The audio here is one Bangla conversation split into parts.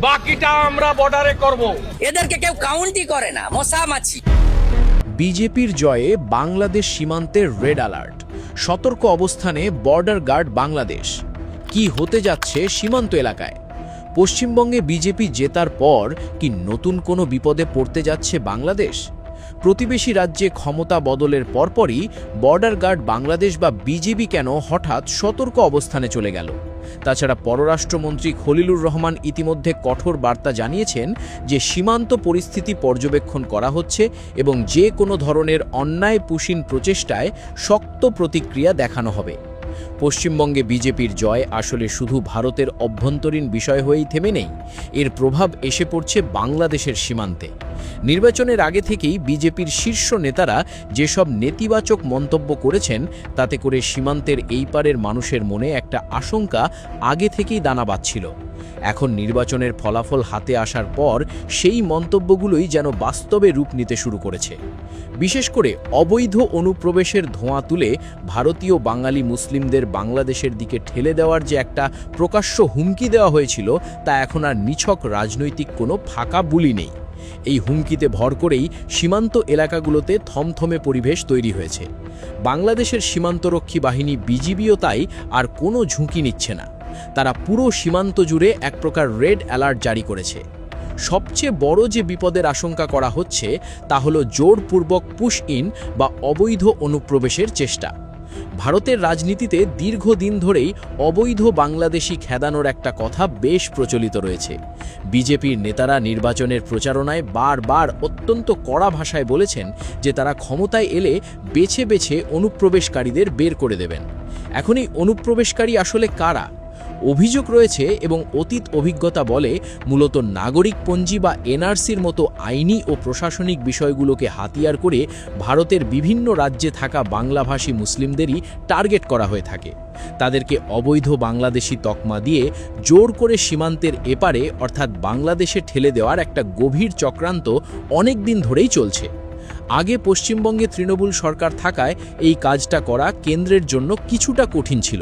বাকিটা আমরা বর্ডারে করব। এদেরকে কেউ কাউন্টই করে না, মশা মাছি। বিজেপির জয়ে বাংলাদেশ সীমান্তে রেড অ্যালার্ট, সতর্ক অবস্থানে বর্ডার গার্ড বাংলাদেশ। কি হতে যাচ্ছে সীমান্ত এলাকায়? পশ্চিমবঙ্গে বিজেপি জেতার পর কি নতুন কোনো বিপদে পড়তে যাচ্ছে বাংলাদেশ? প্রতিবেশী রাজ্যে ক্ষমতা বদলের পরপরই বর্ডার গার্ড বাংলাদেশ বা বিজেপি কেন হঠাৎ সতর্ক অবস্থানে চলে গেল? তাছাড়া পররাষ্ট্রমন্ত্রী খলিলুর রহমান ইতিমধ্যে কঠোর বার্তা জানিয়েছেন যে সীমান্ত পরিস্থিতি পর্যবেক্ষণ করা হচ্ছে এবং যে কোনো ধরনের অন্যায় পুশিন প্রচেষ্টায় শক্ত প্রতিক্রিয়া দেখানো হবে। পশ্চিমবঙ্গে বিজেপির জয় আসলে শুধু ভারতের অভ্যন্তরীণ বিষয় হয়েই থেমে নেই, এর প্রভাব এসে পড়ছে বাংলাদেশের সীমান্তে। নির্বাচনের আগে থেকেই বিজেপির শীর্ষ নেতারা যেসব নেতিবাচক মন্তব্য করেছেন, তাতে করে সীমান্তের এই পারের মানুষের মনে একটা আশঙ্কা আগে থেকেই দানা বাঁধছিল। এখন নির্বাচনের ফলাফল হাতে আসার পর সেই মন্তব্যগুলোই যেন বাস্তবে রূপ নিতে শুরু করেছে। বিশেষ করে অবৈধ অনুপ্রবেশের ধোঁয়া তুলে ভারতীয় বাঙালি মুসলিমদের বাংলাদেশের দিকে ঠেলে দেওয়ার যে একটা প্রকাশ্য হুমকি দেওয়া হয়েছিল, তা এখন আর নিছক রাজনৈতিক কোনো ফাঁকা বুলি নেই। এই হুমকিতে ভর করেই সীমান্ত এলাকাগুলোতে থমথমে পরিবেশ তৈরি হয়েছে। বাংলাদেশের সীমান্তরক্ষী বাহিনী বিজিবিও তাই আর কোনো ঝুঁকি নিচ্ছে না। তারা পুরো সীমান্ত জুড়ে এক প্রকার রেড অ্যালার্ট জারি করেছে। সবচেয়ে বড় যে বিপদের আশঙ্কা করা হচ্ছে তা হলো জোরপূর্বক পুশ ইন বা অবৈধ অনুপ্রবেশের চেষ্টা। ভারতের রাজনীতিতে দীর্ঘদিন ধরেই অবৈধ বাংলাদেশি খেদানোর একটা কথা বেশ প্রচলিত রয়েছে। বিজেপির নেতারা নির্বাচনের প্রচারণায় বারবার অত্যন্ত কড়া ভাষায় বলেছেন যে তারা ক্ষমতায় এলে বেছে বেছে অনুপ্রবেশকারীদের বের করে দেবেন। এখন এই অনুপ্রবেশকারী আসলে কারা? অভিযোগ রয়েছে এবং অতীত অভিজ্ঞতা বলে মূলত নাগরিকপঞ্জি বা এনআরসির মতো আইনি ও প্রশাসনিক বিষয়গুলোকে হাতিয়ার করে ভারতের বিভিন্ন রাজ্যে থাকা বাংলাভাষী মুসলিমদেরই টার্গেট করা হয়ে থাকে। তাদেরকে অবৈধ বাংলাদেশি তকমা দিয়ে জোর করে সীমান্তের এপারে অর্থাৎ বাংলাদেশে ঠেলে দেওয়ার একটা গভীর চক্রান্ত অনেক দিন ধরেই চলছে। আগে পশ্চিমবঙ্গে তৃণমূল সরকার থাকায় এই কাজটা করা কেন্দ্রের জন্য কিছুটা কঠিন ছিল,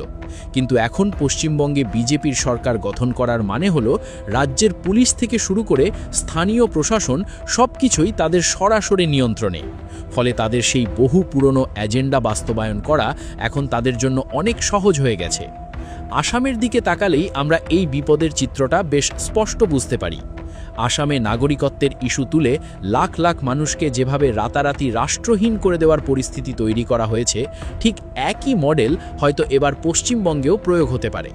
কিন্তু এখন পশ্চিমবঙ্গে বিজেপির সরকার গঠন করার মানে হলো রাজ্যের পুলিশ থেকে শুরু করে স্থানীয় প্রশাসন সবকিছুই তাদের সরাসরি নিয়ন্ত্রণে। ফলে তাদের সেই বহু পুরনো এজেন্ডা বাস্তবায়ন করা এখন তাদের জন্য অনেক সহজ হয়ে গেছে। আসামের দিকে তাকালেই আমরা এই বিপদের চিত্রটা বেশ স্পষ্ট বুঝতে পারি। আসামে নাগরিকত্বের ইস্যু তুলে লাখ লাখ মানুষকে যেভাবে রাতারাতি রাষ্ট্রহীন করে দেওয়ার পরিস্থিতি তৈরি করা হয়েছে, ঠিক একই মডেল হয়তো এবার পশ্চিমবঙ্গেও প্রয়োগ হতে পারে।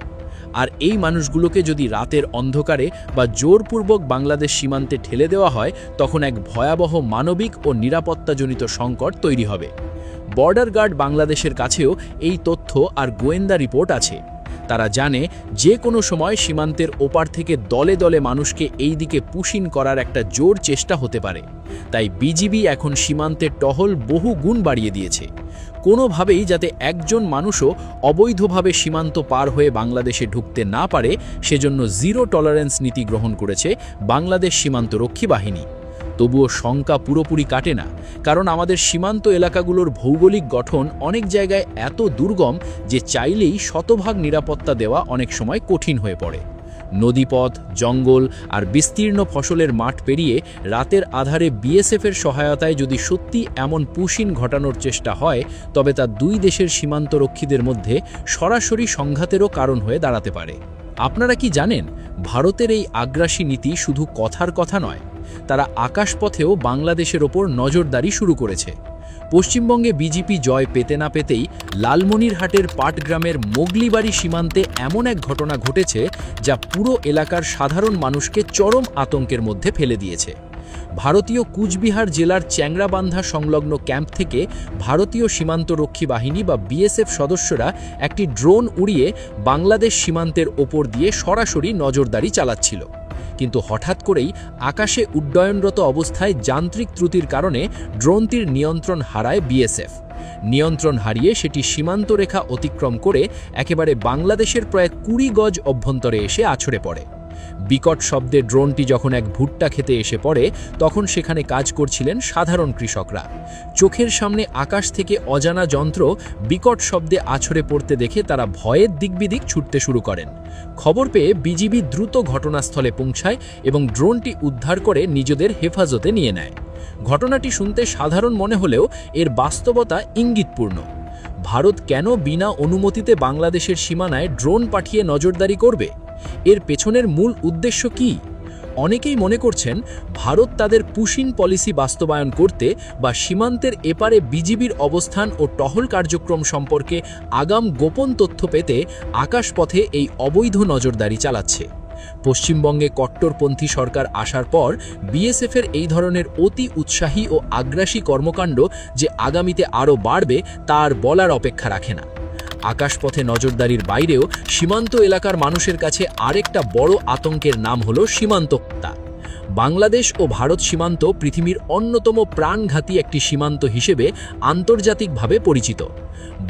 আর এই মানুষগুলোকে যদি রাতের অন্ধকারে বা জোরপূর্বক বাংলাদেশ সীমান্তে ঠেলে দেওয়া হয়, তখন এক ভয়াবহ মানবিক ও নিরাপত্তাজনিত সংকট তৈরি হবে। বর্ডার গার্ড বাংলাদেশের কাছেও এই তথ্য আর গোয়েন্দা রিপোর্ট আছে। তারা জানে যে কোনো সময় সীমান্তের ওপার থেকে দলে দলে মানুষকে এই দিকে পুশিন করার একটা জোর চেষ্টা হতে পারে। তাই বিজিবি এখন সীমান্তের টহল বহু গুণ বাড়িয়ে দিয়েছে। কোনোভাবেই যাতে একজন মানুষও অবৈধভাবে সীমান্ত পার হয়ে বাংলাদেশে ঢুকতে না পারে, সেজন্য জিরো টলারেন্স নীতি গ্রহণ করেছে বাংলাদেশ সীমান্তরক্ষী বাহিনী। তবুও শঙ্কা পুরোপুরি কাটে না, কারণ আমাদের সীমান্ত এলাকাগুলোর ভৌগোলিক গঠন অনেক জায়গায় এত দুর্গম যে চাইলেই শতভাগ নিরাপত্তা দেওয়া অনেক সময় কঠিন হয়ে পড়ে। নদীপথ, জঙ্গল আর বিস্তীর্ণ ফসলের মাঠ পেরিয়ে রাতের আধারে বিএসএফের সহায়তায় যদি সত্যি এমন পুশিন ঘটানোর চেষ্টা হয়, তবে তা দুই দেশের সীমান্তরক্ষীদের মধ্যে সরাসরি সংঘাতেরও কারণ হয়ে দাঁড়াতে পারে। আপনারা কি জানেন, ভারতের এই আগ্রাসী নীতি শুধু কথার কথা নয়, তারা আকাশপথেও বাংলাদেশের ওপর নজরদারি শুরু করেছে। পশ্চিমবঙ্গে বিজেপি জয় পেতে না পেতেই লালমনিরহাটের পাটগ্রামের মোগলিবাড়ি সীমান্তে এমন এক ঘটনা ঘটেছে যা পুরো এলাকার সাধারণ মানুষকে চরম আতঙ্কের মধ্যে ফেলে দিয়েছে। ভারতীয় কুচবিহার জেলার চ্যাংরাবান্ধা সংলগ্ন ক্যাম্প থেকে ভারতীয় সীমান্তরক্ষী বাহিনী বা বিএসএফ সদস্যরা একটি ড্রোন উড়িয়ে বাংলাদেশ সীমান্তের ওপর দিয়ে সরাসরি নজরদারি চালাচ্ছিল। কিন্তু হঠাৎ করেই আকাশে উড্ডয়নরত অবস্থায় যান্ত্রিক ত্রুটির কারণে ড্রোনটির নিয়ন্ত্রণ হারায় বিএসএফ। নিয়ন্ত্রণ হারিয়ে সেটি সীমান্ত রেখা অতিক্রম করে একেবারে বাংলাদেশের প্রায় 20 গজ অভ্যন্তরে এসে আছড়ে পড়ে। বিকট শব্দে ড্রোনটি যখন এক ভুট্টা খেতে এসে পড়ে তখন সেখানে কাজ করছিলেন সাধারণ কৃষকরা। চোখের সামনে আকাশ থেকে অজানা যন্ত্র বিকট শব্দে আছড়ে পড়তে দেখে তারা ভয়ের দিকবিদিক ছুটতে শুরু করেন। খবর পেয়ে বিজিবি দ্রুত ঘটনাস্থলে পৌঁছায় এবং ড্রোনটি উদ্ধার করে নিজেদের হেফাজতে নিয়ে নেয়। ঘটনাটি শুনতে সাধারণ মনে হলেও এর বাস্তবতা ইঙ্গিতপূর্ণ। ভারত কেন বিনা অনুমতিতে বাংলাদেশের সীমানায় ড্রোন পাঠিয়ে নজরদারি করবে? এর পেছনের মূল উদ্দেশ্য কি? অনেকেই মনে করছেন ভারত তাদের পুশিন পলিসি বাস্তবায়ন করতে বা সীমান্তের এপারে বিজিবির অবস্থান ও টহল কার্যক্রম সম্পর্কে আগাম গোপন তথ্য পেতে আকাশপথে এই অবৈধ নজরদারি চালাচ্ছে। পশ্চিমবঙ্গে কট্টরপন্থী সরকার আসার পর বিএসএফের এই ধরনের অতি উৎসাহী ও আগ্রাসী কর্মকাণ্ড যে আগামীতে আরও বাড়বে তার বলার অপেক্ষা রাখে না। আকাশপথে নজরদারির বাইরেও সীমান্ত এলাকার মানুষের কাছে আরেকটা বড় আতঙ্কের নাম হলো সীমান্ত হত্যা। বাংলাদেশ ও ভারত সীমান্ত পৃথিবীর অন্যতম প্রাণঘাতী একটি সীমান্ত হিসেবে আন্তর্জাতিকভাবে পরিচিত।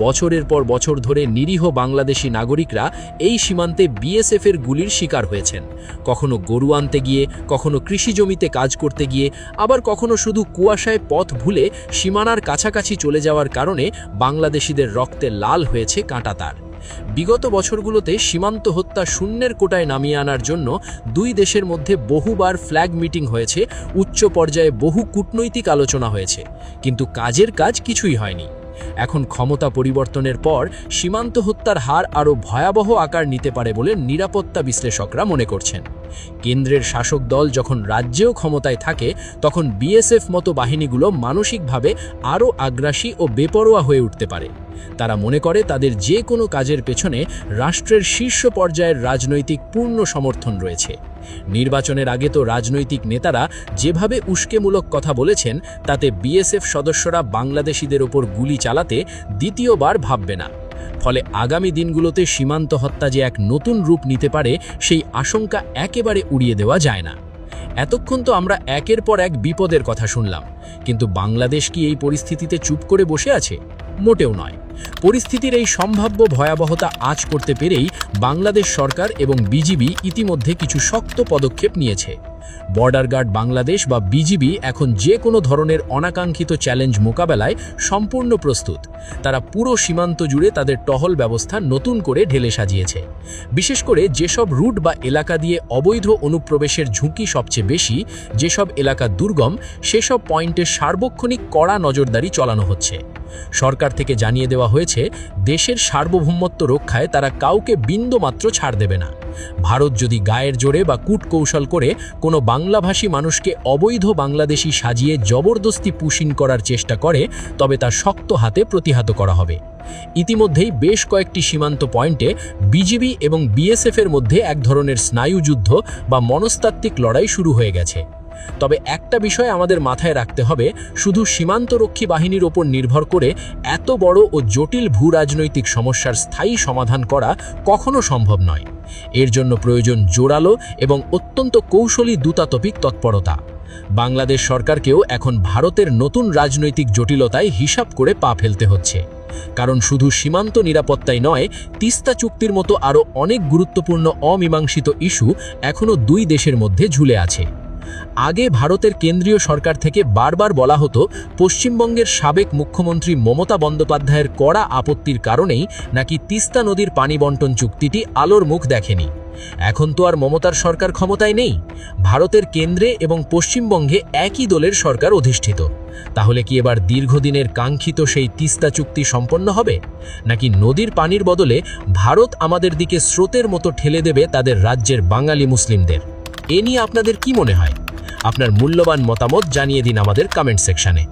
বছরের পর বছর ধরে নিরীহ বাংলাদেশি নাগরিকরা এই সীমান্তে বিএসএফের গুলির শিকার হয়েছেন। কখনো গরু আনতে গিয়ে, কখনো কৃষি জমিতে কাজ করতে গিয়ে, আবার কখনো শুধু কুয়াশায় পথ ভুলে সীমানার কাছাকাছি চলে যাওয়ার কারণে বাংলাদেশিদের রক্তে লাল হয়েছে কাঁটাতার। বিগত বছরগুলোতে সীমান্ত হত্যা শূন্যের কোটায় নামিয়ে আনার জন্য দুই দেশের মধ্যে বহুবার ফ্ল্যাগ মিটিং হয়েছে, উচ্চ পর্যায়ে বহু কূটনৈতিক আলোচনা হয়েছে, কিন্তু কাজের কাজ কিছুই হয়নি। এখন ক্ষমতা পরিবর্তনের পর সীমান্ত হত্যার হার আরও ভয়াবহ আকার নিতে পারে বলে নিরাপত্তা বিশ্লেষকরা মনে করছেন। কেন্দ্রের শাসক দল যখন রাজ্যেও ক্ষমতায় থাকে তখন বিএসএফ মতো বাহিনীগুলো মানসিকভাবে আরও আগ্রাসী ও বেপরোয়া হয়ে উঠতে পারে। তারা মনে করে তাদের যে কোনো কাজের পেছনে রাষ্ট্রের শীর্ষ পর্যায়ের রাজনৈতিক পূর্ণ সমর্থন রয়েছে। নির্বাচনের আগে তো রাজনৈতিক নেতারা যেভাবে উস্কেমূলক কথা বলেছেন তাতে বিএসএফ সদস্যরা বাংলাদেশিদের ওপর গুলি চালাতে দ্বিতীয়বার ভাববে না। ফলে আগামী দিনগুলোতে সীমান্ত হত্যা যে এক নতুন রূপ নিতে পারে সেই আশঙ্কা একেবারে উড়িয়ে দেওয়া যায় না। এতক্ষণ তো আমরা একের পর এক বিপদের কথা শুনলাম, কিন্তু বাংলাদেশ কি এই পরিস্থিতিতে চুপ করে বসে আছে? মোটেও নয়। পরিস্থিতির এই সম্ভাব্য ভয়াবহতা আঁচ করতে পেরেই বাংলাদেশ সরকার এবং বিজিবি ইতিমধ্যে কিছু শক্ত পদক্ষেপ নিয়েছে। বর্ডার গার্ড বাংলাদেশ বা বিজিবি এখন যে কোনো ধরনের অনাকাঙ্ক্ষিত চ্যালেঞ্জ মোকাবেলায় সম্পূর্ণ প্রস্তুত। তারা পুরো সীমান্ত জুড়ে তাদের টহল ব্যবস্থা নতুন করে ঢেলে সাজিয়েছে। বিশেষ করে যেসব রুট বা এলাকা দিয়ে অবৈধ অনুপ্রবেশের ঝুঁকি সবচেয়ে বেশি, যেসব এলাকা দুর্গম, সেসব পয়েন্টে সার্বক্ষণিক কড়া নজরদারি চালানো হচ্ছে। সরকার থেকে জানিয়ে দেওয়া হয়েছে দেশের সার্বভৌমত্ব রক্ষায় তারা কাউকে বিন্দুমাত্র ছাড় দেবে না। ভারত যদি গায়ের জোরে বা কূটকৌশল করে কোনো বাংলাভাষী মানুষকে অবৈধ বাংলাদেশি সাজিয়ে জবরদস্তি পুশিন করার চেষ্টা করে তবে তা শক্ত হাতে প্রতিহত করা হবে। ইতিমধ্যেই বেশ কয়েকটি সীমান্ত পয়েন্টে বিজিবি এবং বিএসএফের মধ্যে এক ধরনের স্নায়ুযুদ্ধ বা মনস্তাত্ত্বিক লড়াই শুরু হয়ে গেছে। তবে একটা বিষয় আমাদের মাথায় রাখতে হবে, শুধু সীমান্তরক্ষী বাহিনীর ওপর নির্ভর করে এত বড় ও জটিল ভূরাজনৈতিক সমস্যার স্থায়ী সমাধান করা কখনো সম্ভব নয়। এর জন্য প্রয়োজন জোরালো এবং অত্যন্ত কৌশলী দ্রুতাত্ত্বিক তৎপরতা। বাংলাদেশ সরকারকেও এখন ভারতের নতুন রাজনৈতিক জটিলতায় হিসাব করে পা ফেলতে হচ্ছে। কারণ শুধু সীমান্ত নিরাপত্তাই নয়, তিস্তা চুক্তির মতো আরও অনেক গুরুত্বপূর্ণ অমীমাংসিত ইস্যু এখনও দুই দেশের মধ্যে ঝুলে আছে। আগে ভারতের কেন্দ্রীয় সরকার থেকে বারবার বলা হতো পশ্চিমবঙ্গের সাবেক মুখ্যমন্ত্রী মমতা বন্দ্যোপাধ্যায়ের কড়া আপত্তির কারণেই নাকি তিস্তা নদীর পানি বন্টন চুক্তিটি আলোর মুখ দেখেনি। এখন তো আর মমতার সরকার ক্ষমতায় নেই। ভারতের কেন্দ্রে এবং পশ্চিমবঙ্গে একই দলের সরকার অধিষ্ঠিত। তাহলে কি এবার দীর্ঘদিনের কাঙ্ক্ষিত সেই তিস্তা চুক্তি সম্পন্ন হবে, নাকি নদীর পানির বদলে ভারত আমাদের দিকে স্রোতের মতো ঠেলে দেবে তাদের রাজ্যের বাঙালি মুসলিমদের? এ নিয়ে আপনাদের কি মনে হয়? আপনার মূল্যবান মতামত জানিয়ে দিন আমাদের কমেন্ট সেকশনে।